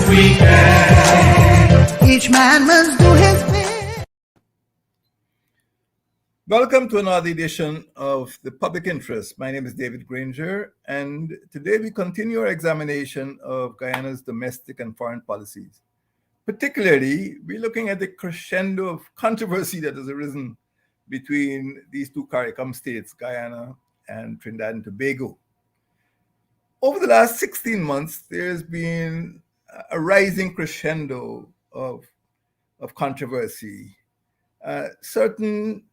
we can. Each man must do his bit. Welcome to another edition of The Public Interest. My name is David Granger, and today we continue our examination of Guyana's domestic and foreign policies. Particularly, we're looking at the crescendo of controversy that has arisen between these two CARICOM states, Guyana and Trinidad and Tobago. Over the last 16 months, there's been a rising crescendo of controversy. Certain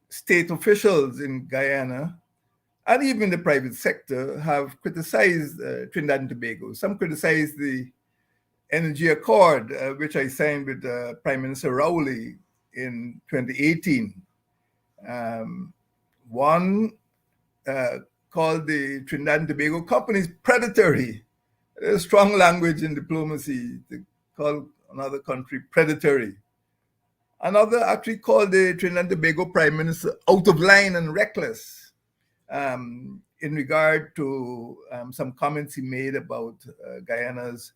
state officials in Guyana and even the private sector have criticized Trinidad and Tobago. Some criticize the energy accord, which I signed with Prime Minister Rowley in 2018. One called the Trinidad and Tobago companies predatory. There's strong language in diplomacy to call another country predatory. Another actually called the Trinidad and Tobago Prime Minister out of line and reckless in regard to some comments he made about Guyana's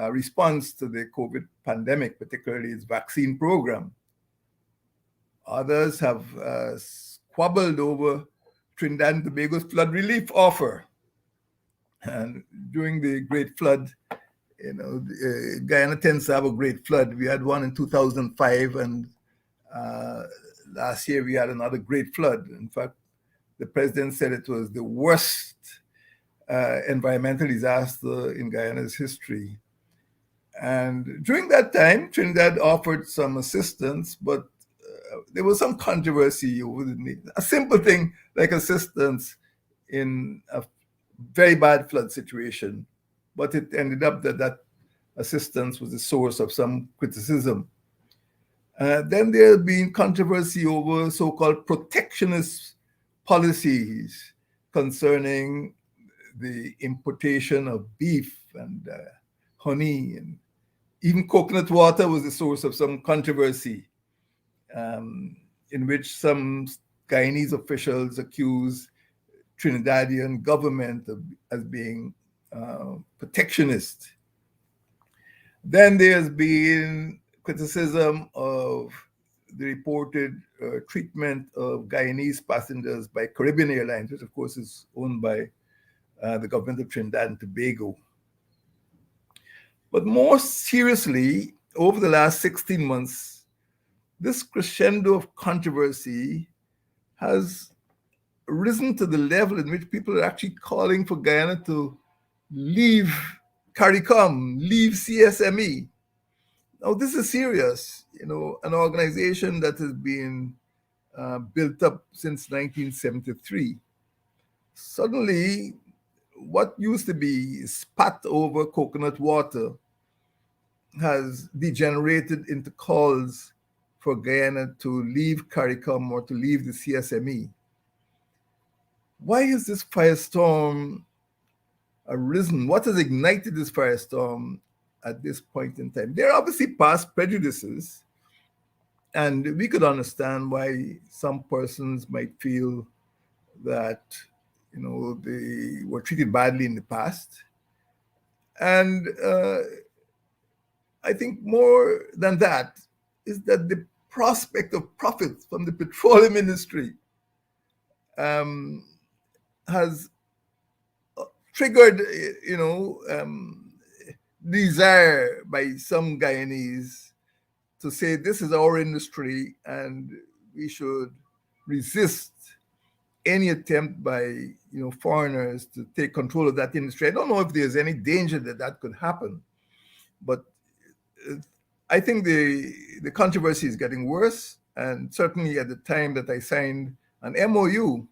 response to the COVID pandemic, particularly its vaccine program. Others have squabbled over Trinidad and Tobago's flood relief offer. And during the Great Flood, Guyana tends to have a great flood. We had one in 2005, and last year we had another great flood. In fact, the president said it was the worst environmental disaster in Guyana's history. And during that time, Trinidad offered some assistance, but there was some controversy over the need. A simple thing like assistance in a very bad flood situation, but it ended up that assistance was the source of some criticism. Then there has been controversy over so-called protectionist policies concerning the importation of beef and honey, and even coconut water was the source of some controversy, in which some Guyanese officials accused Trinidadian government as being protectionist. Then there's been criticism of the reported treatment of Guyanese passengers by Caribbean Airlines, which of course is owned by the government of Trinidad and Tobago. But more seriously, over the last 16 months, this crescendo of controversy has risen to the level in which people are actually calling for Guyana to leave CARICOM, leave CSME. Now, this is serious. An organization that has been built up since 1973. Suddenly, what used to be spat over coconut water has degenerated into calls for Guyana to leave CARICOM or to leave the CSME. Why has this firestorm arisen? What has ignited this firestorm at this point in time? There are obviously past prejudices, and we could understand why some persons might feel that they were treated badly in the past. And I think more than that is that the prospect of profits from the petroleum industry has triggered, desire by some Guyanese to say this is our industry and we should resist any attempt by foreigners to take control of that industry. I don't know if there's any danger that could happen, but I think the controversy is getting worse. And certainly at the time that I signed an MOU,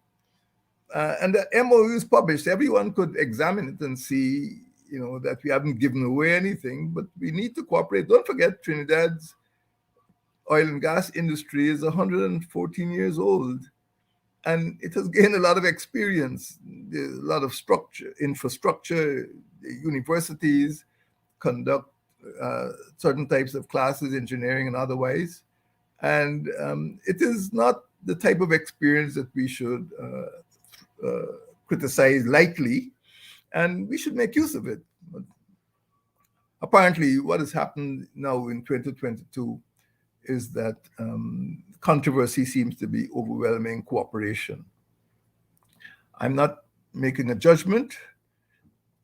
and the MOU is published, everyone could examine it and see that we haven't given away anything, but we need to cooperate. Don't forget, Trinidad's oil and gas industry is 114 years old, and it has gained a lot of experience. There's a lot of infrastructure. The universities conduct certain types of classes, engineering and otherwise. And it is not the type of experience that we should criticize lightly, and we should make use of it. But apparently what has happened now in 2022 is that controversy seems to be overwhelming cooperation. I'm not making a judgment.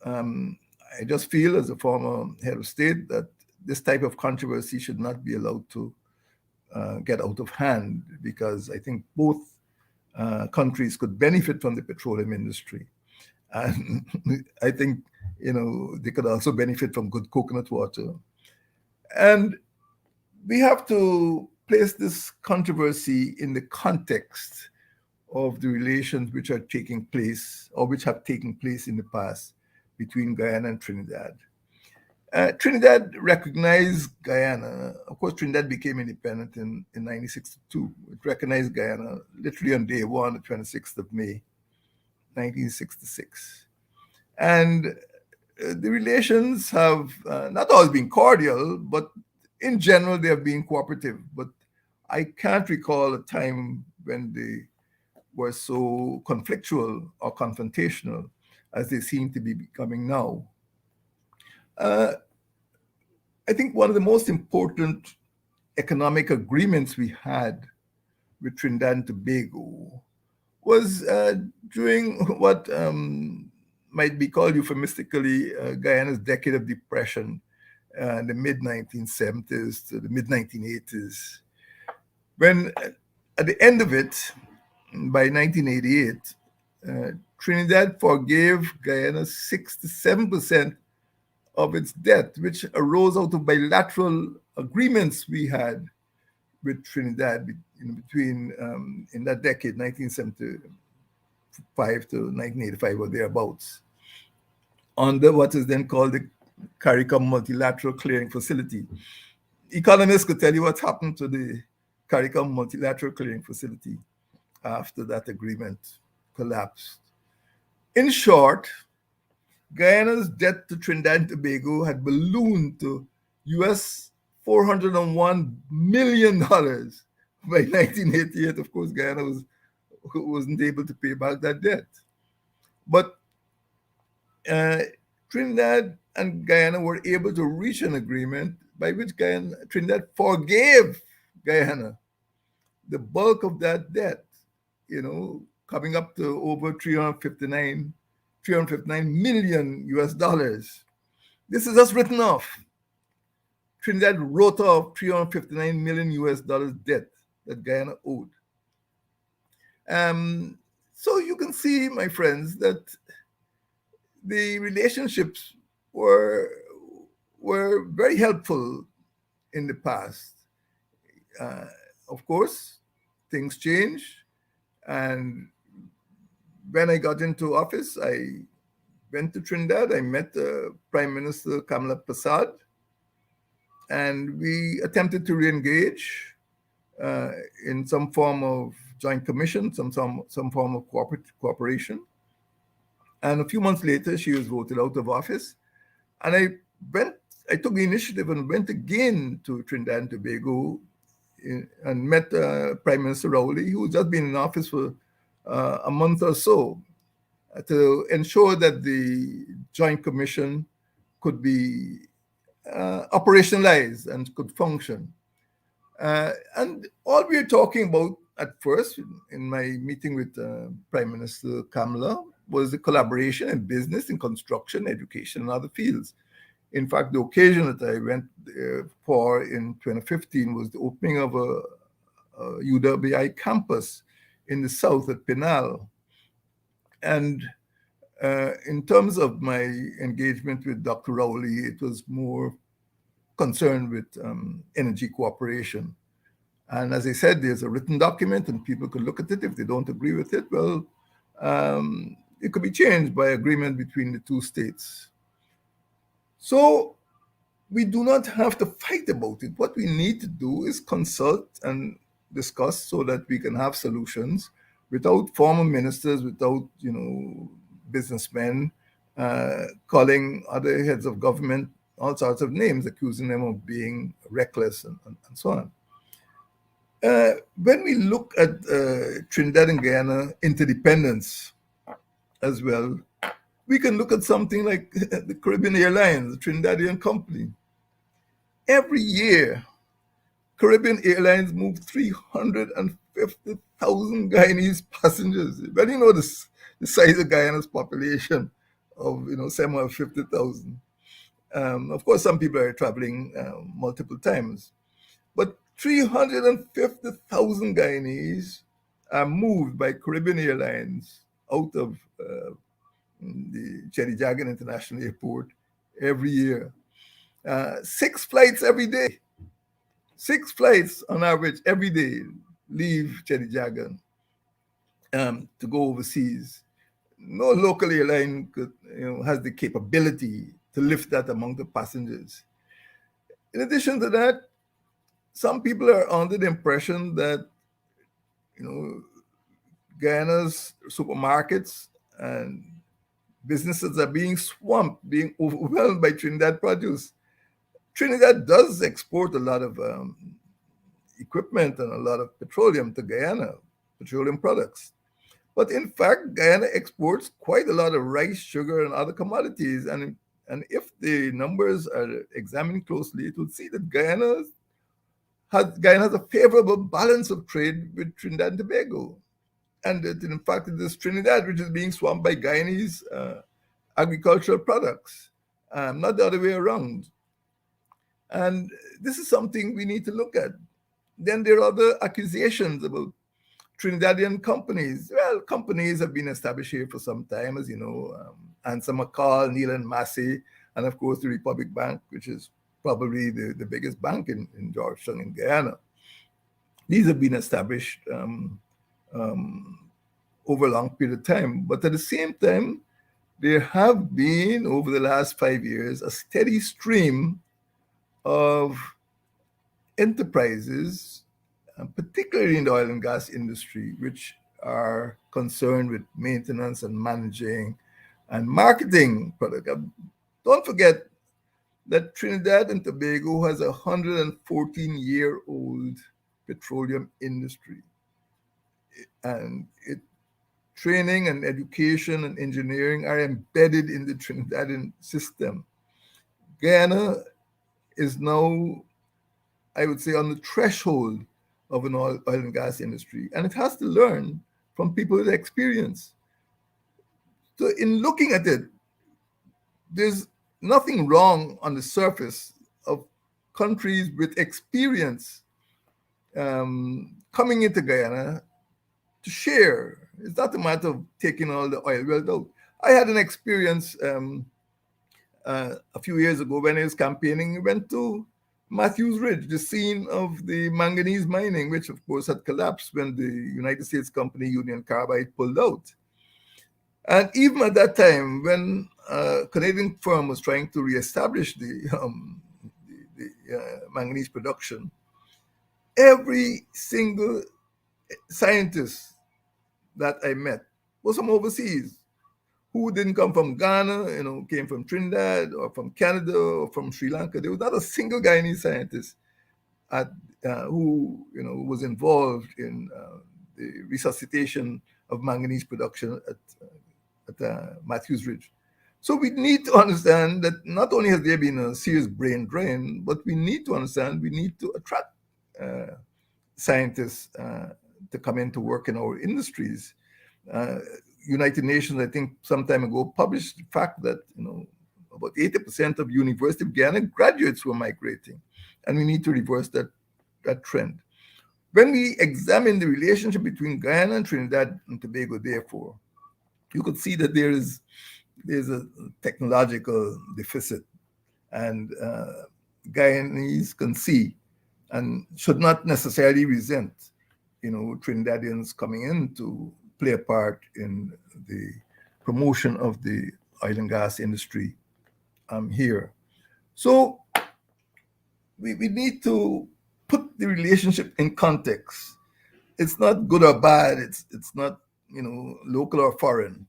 I just feel, as a former head of state, that this type of controversy should not be allowed to get out of hand, because I think both countries could benefit from the petroleum industry. And I think, they could also benefit from good coconut water. And we have to place this controversy in the context of the relations which are taking place, or which have taken place in the past, between Guyana and Trinidad. Trinidad recognized Guyana. Of course, Trinidad became independent in 1962. It recognized Guyana literally on day one, the 26th of May, 1966. And the relations have not always been cordial, but in general, they have been cooperative. But I can't recall a time when they were so conflictual or confrontational as they seem to be becoming now. I think one of the most important economic agreements we had with Trinidad and Tobago was during what might be called euphemistically Guyana's decade of depression, the mid 1970s to the mid 1980s. When at the end of it, by 1988, Trinidad forgave Guyana 67% of its debt, which arose out of bilateral agreements we had with Trinidad between in that decade, 1975 to 1985 or thereabouts, under what is then called the CARICOM Multilateral Clearing Facility. Economists could tell you what happened to the CARICOM Multilateral Clearing Facility after that agreement collapsed. In short, Guyana's debt to Trinidad and Tobago had ballooned to US $401 million by 1988. Of course, Guyana wasn't able to pay back that debt. But Trinidad and Guyana were able to reach an agreement by which Trinidad forgave Guyana the bulk of that debt, coming up to over 359 million US dollars. This is just written off. Trinidad wrote off 359 million US dollars debt that Guyana owed. So you can see, my friends, that the relationships were very helpful in the past. Of course, things change. And when I got into office, I went to Trinidad. I met Prime Minister Kamala Prasad, and we attempted to re-engage in some form of joint commission, some form of cooperation. And a few months later, she was voted out of office. And I took the initiative and went again to Trinidad and Tobago and met Prime Minister Rowley, who had just been in office for a month or so, to ensure that the Joint Commission could be operationalized and could function. And all we were talking about at first in my meeting with Prime Minister Kamala was the collaboration in business, in construction, education, and other fields. In fact, the occasion that I went for in 2015 was the opening of a UWI campus in the south at Pinal. And in terms of my engagement with Dr. Rowley, it was more concerned with energy cooperation. And as I said, there's a written document and people could look at it. If they don't agree with it, well, it could be changed by agreement between the two states. So we do not have to fight about it. What we need to do is consult and discuss so that we can have solutions without former ministers, without, businessmen calling other heads of government all sorts of names, accusing them of being reckless and so on. When we look at Trinidad and Guyana interdependence as well, We can look at something like the Caribbean Airlines, the Trinidadian company. Every year, Caribbean Airlines move 350,000 Guyanese passengers. Well, you know the size of Guyana's population of 750,000. Of course, some people are traveling multiple times, but 350,000 Guyanese are moved by Caribbean Airlines out of the Chedijagan International Airport every year. 6 flights every day. 6 flights on average every day leave Chedijagan to go overseas. No local airline has the capability to lift that among the passengers. In addition to that, some people are under the impression that you know Guyana's supermarkets and businesses are being swamped, being overwhelmed by Trinidad produce. Trinidad does export a lot of equipment and a lot of petroleum to Guyana, petroleum products. But in fact, Guyana exports quite a lot of rice, sugar, and other commodities. And if the numbers are examined closely, it would see that Guyana has a favorable balance of trade with Trinidad and Tobago. And that in fact, it is Trinidad which is being swamped by Guyanese agricultural products, not the other way around. And this is something we need to look at. Then there are other accusations about Trinidadian companies. Well, companies have been established here for some time, as you know, Ansa McCall, Neil and Massey, and of course the Republic Bank, which is probably the biggest bank in Georgetown in Guyana. These have been established over a long period of time. But at the same time, there have been, over the last 5 years, a steady stream of enterprises, particularly in the oil and gas industry, which are concerned with maintenance and managing and marketing product. Don't forget that Trinidad and Tobago has a 114-year-old petroleum industry. And training and education and engineering are embedded in the Trinidadian system. Guyana is now, I would say, on the threshold of an oil and gas industry, and it has to learn from people with experience. So in looking at it, there's nothing wrong on the surface of countries with experience coming into Guyana to share. It's not a matter of taking all the oil wells out. I had an experience a few years ago when I was campaigning. We went to Matthews Ridge, the scene of the manganese mining, which of course had collapsed when the United States company Union Carbide pulled out. And even at that time, when a Canadian firm was trying to reestablish the manganese production, every single scientist that I met was from overseas, who didn't come from Ghana, came from Trinidad or from Canada or from Sri Lanka. There was not a single Guyanese scientist who was involved in the resuscitation of manganese production at Matthews Ridge. So we need to understand that not only has there been a serious brain drain, but we need to understand we need to attract scientists to come in to work in our industries. United Nations, I think, some time ago, published the fact that about 80% of University of Guyana graduates were migrating, and we need to reverse that trend. When we examine the relationship between Guyana and Trinidad and Tobago, therefore, you could see that there's a technological deficit, and Guyanese can see and should not necessarily resent, Trinidadians coming in to play a part in the promotion of the oil and gas industry here. So we need to put the relationship in context. It's not good or bad. It's not local or foreign.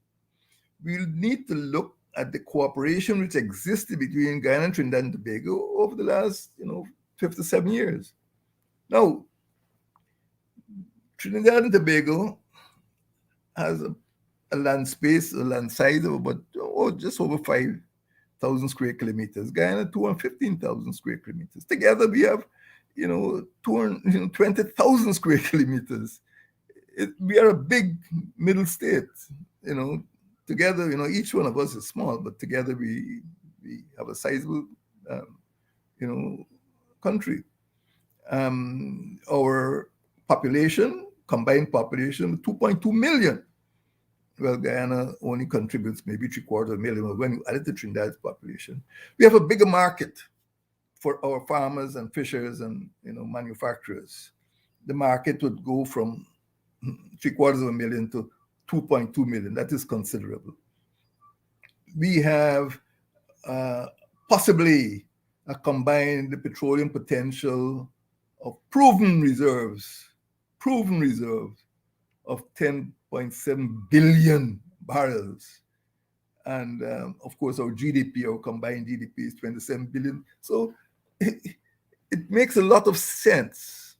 We need to look at the cooperation which existed between Guyana and Trinidad and Tobago over the last 57 years. Now, Trinidad and Tobago has a a land space, a land size of about just over 5,000 square kilometers. Guyana, 215,000 square kilometers. Together, we have, 220,000 square kilometers. We are a big middle state, you know. Together, each one of us is small, but together we have a sizable, um, you know, country. Our population, combined population, 2.2 million. Well, Guyana only contributes maybe three-quarters of a million, but when you add it to Trinidad's population, we have a bigger market for our farmers and fishers and manufacturers. The market would go from three-quarters of a million to 2.2 million. That is considerable. We have uh, possibly a combined petroleum potential of proven reserves of 10.7 billion barrels. And of course, our GDP, our combined GDP is 27 billion. So it makes a lot of sense.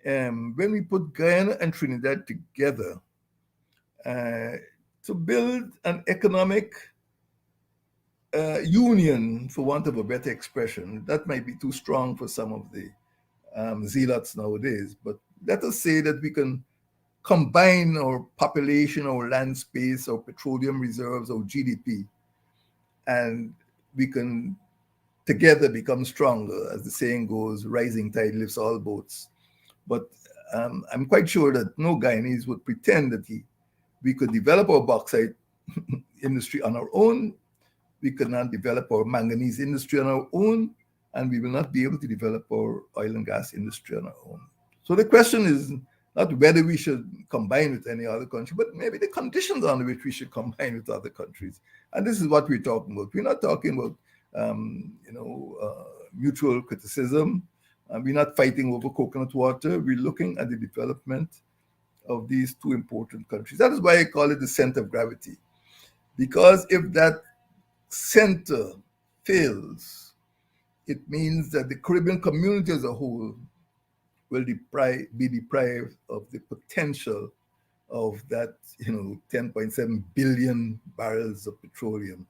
When we put Guyana and Trinidad together uh, to build an economic union, for want of a better expression, that might be too strong for some of the zealots nowadays, but let us say that we can combine our population, our land space, our petroleum reserves, our GDP, and we can together become stronger. As the saying goes, rising tide lifts all boats. But I'm quite sure that no Guyanese would pretend that we could develop our bauxite industry on our own. We could not develop our manganese industry on our own, and we will not be able to develop our oil and gas industry on our own. So the question is not whether we should combine with any other country, but maybe the conditions on which we should combine with other countries. And this is what we're talking about. We're not talking about, mutual criticism. We're not fighting over coconut water. We're looking at the development of these two important countries. That is why I call it the center of gravity. Because if that center fails, it means that the Caribbean community as a whole will be deprived of the potential of that, 10.7 billion barrels of petroleum,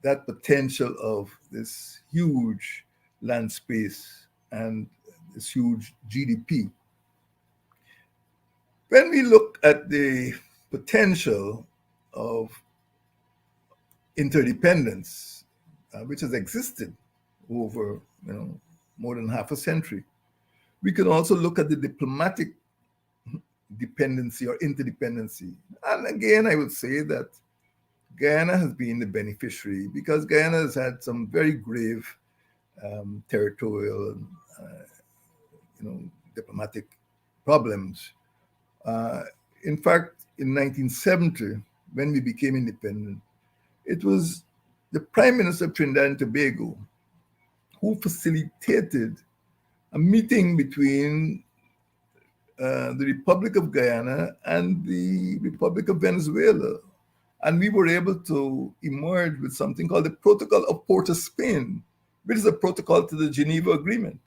that potential of this huge land space and this huge GDP. When we look at the potential of interdependence, which has existed over more than half a century, we can also look at the diplomatic dependency or interdependency. And again, I would say that Guyana has been the beneficiary because Guyana has had some very grave territorial and diplomatic problems. In fact, in 1970, when we became independent, it was the Prime Minister of Trinidad and Tobago who facilitated a meeting between the Republic of Guyana and the Republic of Venezuela. And we were able to emerge with something called the Protocol of Port of Spain, which is a protocol to the Geneva Agreement.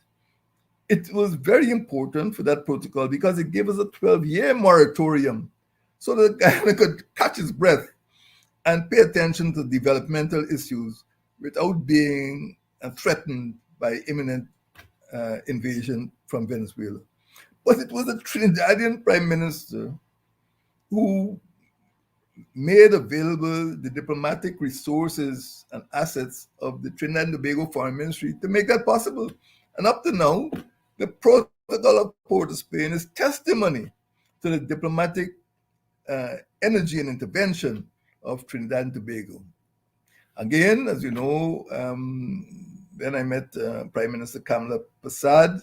It was very important for that protocol because it gave us a 12-year moratorium so that Guyana could catch its breath and pay attention to developmental issues without being threatened by imminent invasion from Venezuela. But it was the Trinidadian Prime Minister who made available the diplomatic resources and assets of the Trinidad and Tobago Foreign Ministry to make that possible. And up to now, the Protocol of Port of Spain is testimony to the diplomatic energy and intervention of Trinidad and Tobago. Again, as you know, when I met Prime Minister Kamala Prasad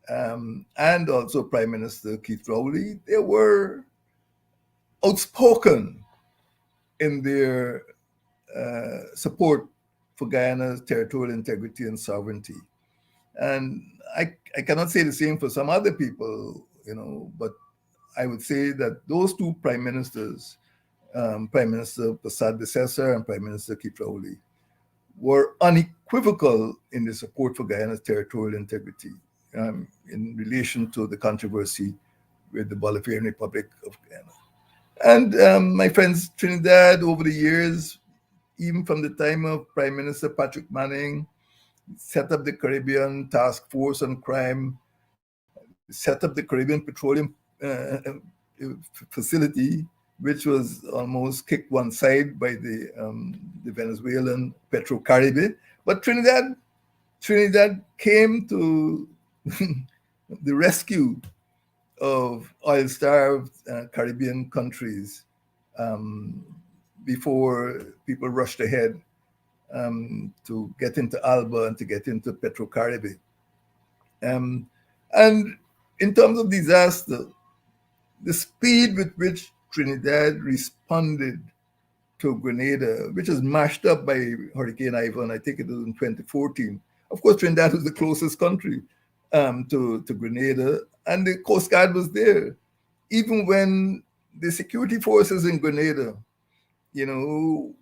and also Prime Minister Keith Rowley, they were outspoken in their support for Guyana's territorial integrity and sovereignty. And I cannot say the same for some other people, but I would say that those two prime ministers, Prime Minister Prasad Desessar and Prime Minister Keith Rowley, were unequivocal in their support for Guyana's territorial integrity in relation to the controversy with the Bolivarian Republic of Guyana. And my friends, Trinidad over the years, even from the time of Prime Minister Patrick Manning, set up the Caribbean Task Force on Crime, set up the Caribbean Petroleum Facility, which was almost kicked one side by the Venezuelan Petrocaribe. But Trinidad came to the rescue of oil-starved Caribbean countries um, before people rushed ahead to get into Alba and to get into Petrocaribe. Um, and in terms of disaster, the speed with which Trinidad responded to Grenada, which was mashed up by Hurricane Ivan, I think it was in 2014. Of course, Trinidad was the closest country to Grenada, and the Coast Guard was there. Even when the security forces in Grenada, you know,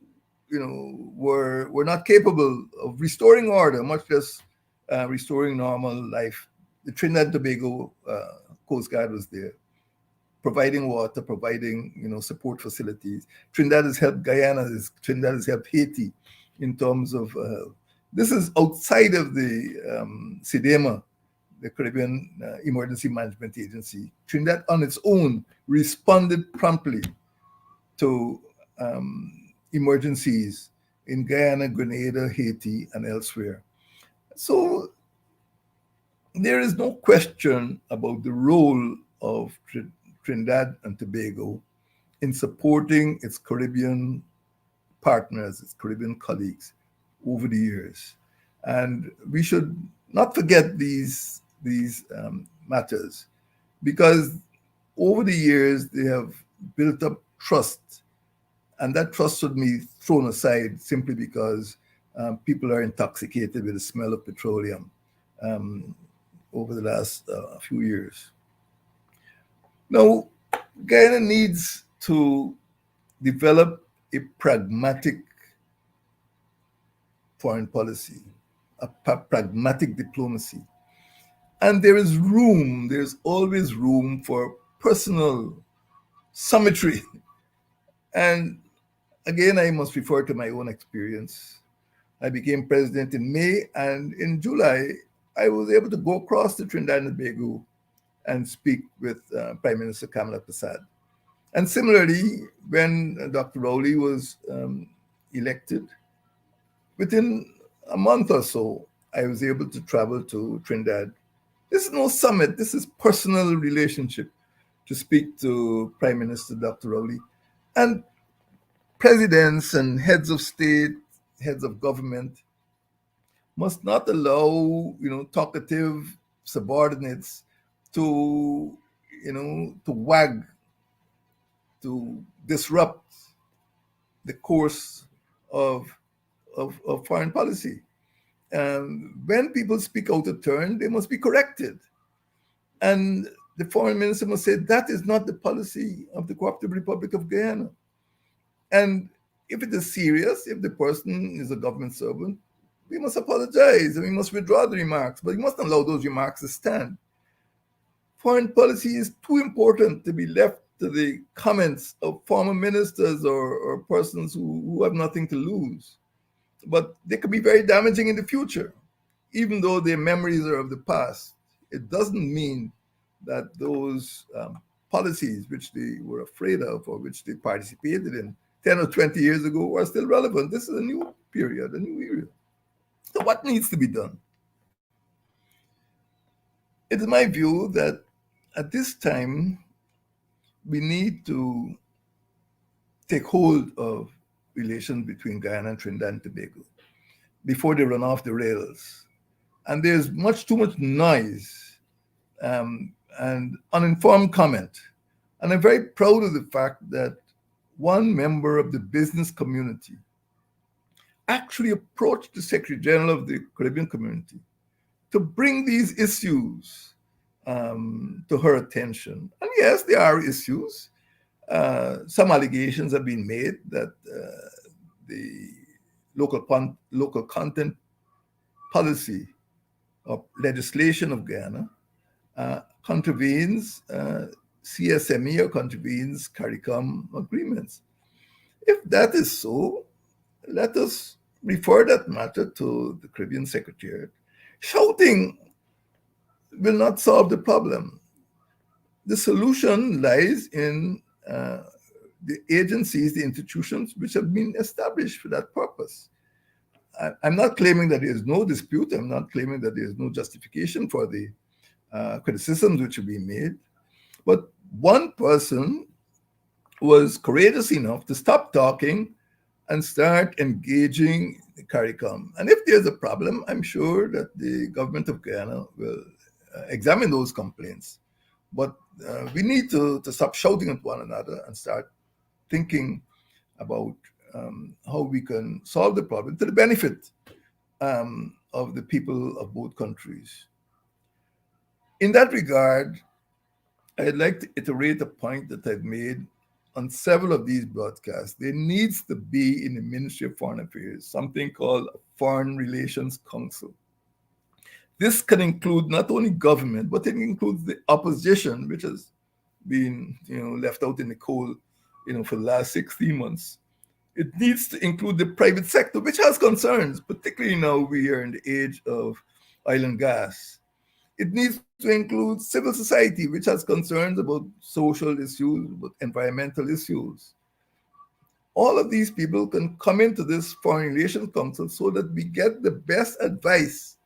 were not capable of restoring order, much less restoring normal life. The Trinidad and Tobago Coast Guard was there, providing water, providing support facilities. Trinidad has helped Guyana, Trinidad has helped Haiti in terms of this is outside of the CDEMA, the Caribbean Emergency Management Agency. Trinidad on its own responded promptly to emergencies in Guyana, Grenada, Haiti, and elsewhere. So there is no question about the role of Trinidad and Tobago in supporting its Caribbean partners, its Caribbean colleagues over the years. And we should not forget these matters, because over the years they have built up trust, and that trust should be thrown aside simply because people are intoxicated with the smell of petroleum um, over the last few years. Now, Guyana needs to develop a pragmatic foreign policy, a pragmatic diplomacy. And there's always room for personal symmetry. And again, I must refer to my own experience. I became president in May, and in July, I was able to go across to Trinidad and Tobago and speak with Prime Minister Kamala Prasad. And similarly, when Dr. Rowley was elected, within a month or so, I was able to travel to Trinidad. This is no summit, this is personal relationship to speak to Prime Minister Dr. Rowley. And presidents and heads of state, heads of government must not allow, talkative subordinates to, to wag, to disrupt the course of foreign policy. When people speak out of turn, they must be corrected. And the foreign minister must say, that is not the policy of the Cooperative Republic of Guyana. And if it is serious, if the person is a government servant, we must apologize and we must withdraw the remarks, but we must not allow those remarks to stand. Foreign policy is too important to be left to the comments of former ministers or persons who have nothing to lose. But they could be very damaging in the future, even though their memories are of the past. It doesn't mean that those policies which they were afraid of or which they participated in 10 or 20 years ago are still relevant. This is a new period, a new era. So what needs to be done? It is my view that at this time, we need to take hold of relations between Guyana and Trinidad and Tobago before they run off the rails. And there's too much noise and uninformed comment. And I'm very proud of the fact that one member of the business community actually approached the Secretary General of the Caribbean Community to bring these issues to her attention. And yes, there are issues. Some allegations have been made that the local content policy or legislation of Guyana contravenes CSME or contravenes CARICOM agreements. If that is so, let us refer that matter to the Caribbean Secretariat. Shouting will not solve the problem. The solution lies in the agencies, the institutions which have been established for that purpose. I'm not claiming that there is no dispute. I'm not claiming that there is no justification for the criticisms which have been made. But one person was courageous enough to stop talking and start engaging the CARICOM. And if there's a problem, I'm sure that the government of Guyana will examine those complaints. But we need to stop shouting at one another and start thinking about how we can solve the problem to the benefit of the people of both countries. In that regard, I'd like to iterate a point that I've made on several of these broadcasts. There needs to be in the Ministry of Foreign Affairs something called a Foreign Relations Council. This can include not only government, but it includes the opposition, which has been left out in the cold for the last 16 months. It needs to include the private sector, which has concerns, particularly now we are in the age of oil and gas. It needs to include civil society, which has concerns about social issues, about environmental issues. All of these people can come into this Foreign Relations Council so that we get the best advice,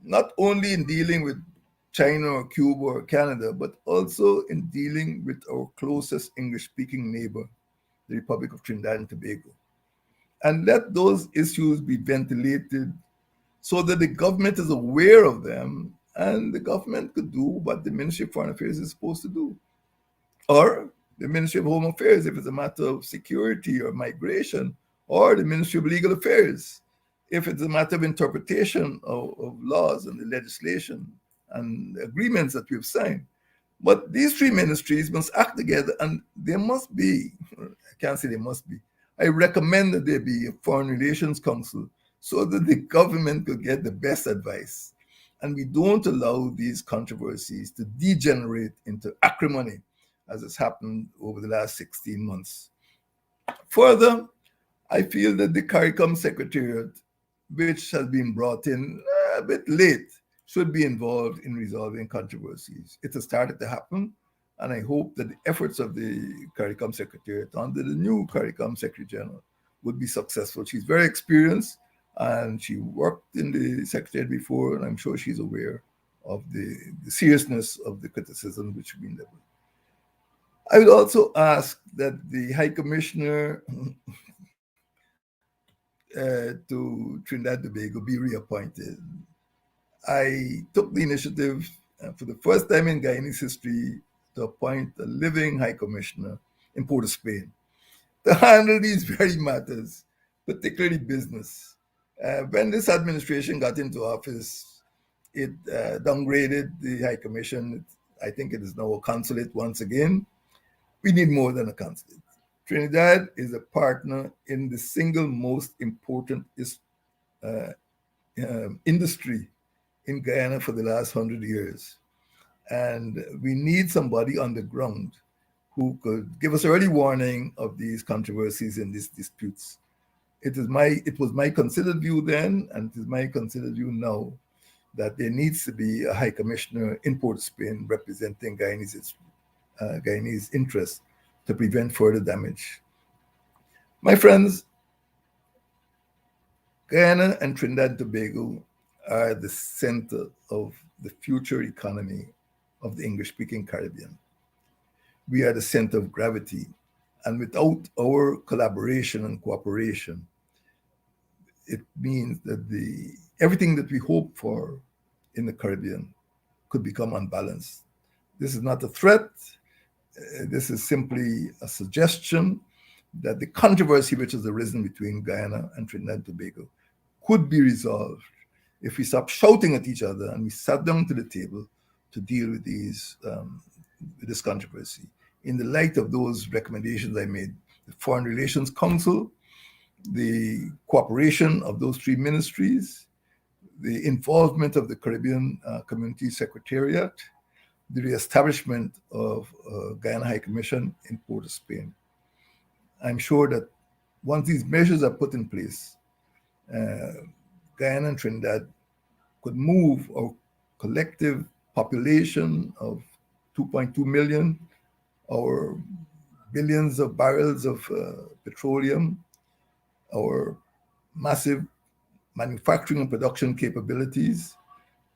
not only in dealing with China or Cuba or Canada, but also in dealing with our closest English-speaking neighbor, the Republic of Trinidad and Tobago. And let those issues be ventilated so that the government is aware of them and the government could do what the Ministry of Foreign Affairs is supposed to do. Or the Ministry of Home Affairs, if it's a matter of security or migration, or the Ministry of Legal Affairs, if it's a matter of interpretation of laws and the legislation and agreements that we've signed. But these three ministries must act together, and there must be, I can't say there must be, I recommend that there be a Foreign Relations Council so that the government could get the best advice. And we don't allow these controversies to degenerate into acrimony, as has happened over the last 16 months. Further, I feel that the CARICOM Secretariat, which has been brought in a bit late, should be involved in resolving controversies. It has started to happen, and I hope that the efforts of the CARICOM Secretariat under the new CARICOM Secretary General would be successful. She's very experienced, and she worked in the Secretariat before, and I'm sure she's aware of the seriousness of the criticism which has been leveled. I would also ask that the High Commissioner to Trinidad and Tobago be reappointed. I took the initiative for the first time in Guyanese history to appoint a living High Commissioner in Port of Spain to handle these very matters, particularly business. When this administration got into office, it downgraded the High Commission. I think it is now a consulate once again. We need more than a consulate. Trinidad is a partner in the single most important industry in Guyana for the last 100 years. And we need somebody on the ground who could give us early warning of these controversies and these disputes. It was my considered view then, and it is my considered view now, that there needs to be a High Commissioner in Port of Spain representing Guyanese interests to prevent further damage. My friends, Guyana and Trinidad and Tobago are the center of the future economy of the English-speaking Caribbean. We are the center of gravity, and without our collaboration and cooperation, it means that everything that we hope for in the Caribbean could become unbalanced. This is not a threat. This is simply a suggestion that the controversy which has arisen between Guyana and Trinidad and Tobago could be resolved if we stop shouting at each other and we sat down to the table to deal with this controversy. In the light of those recommendations I made, the Foreign Relations Council, the cooperation of those three ministries, the involvement of the Caribbean Community Secretariat, the reestablishment of Guyana High Commission in Port of Spain. I'm sure that once these measures are put in place, Guyana and Trinidad could move our collective population of 2.2 million, our billions of barrels of petroleum, our massive manufacturing and production capabilities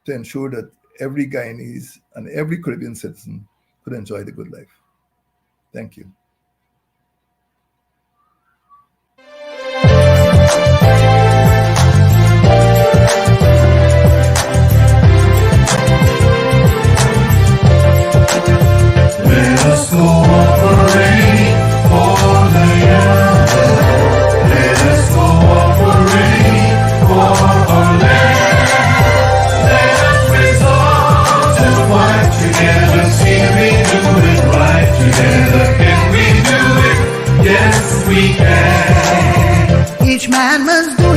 to ensure that every Guyanese and every Caribbean citizen could enjoy the good life. Thank you. Let us cooperate for the young. Let us cooperate for our land. Let us resolve to fight together. See we do it right together. Can we do it? Yes, we can. Each man must do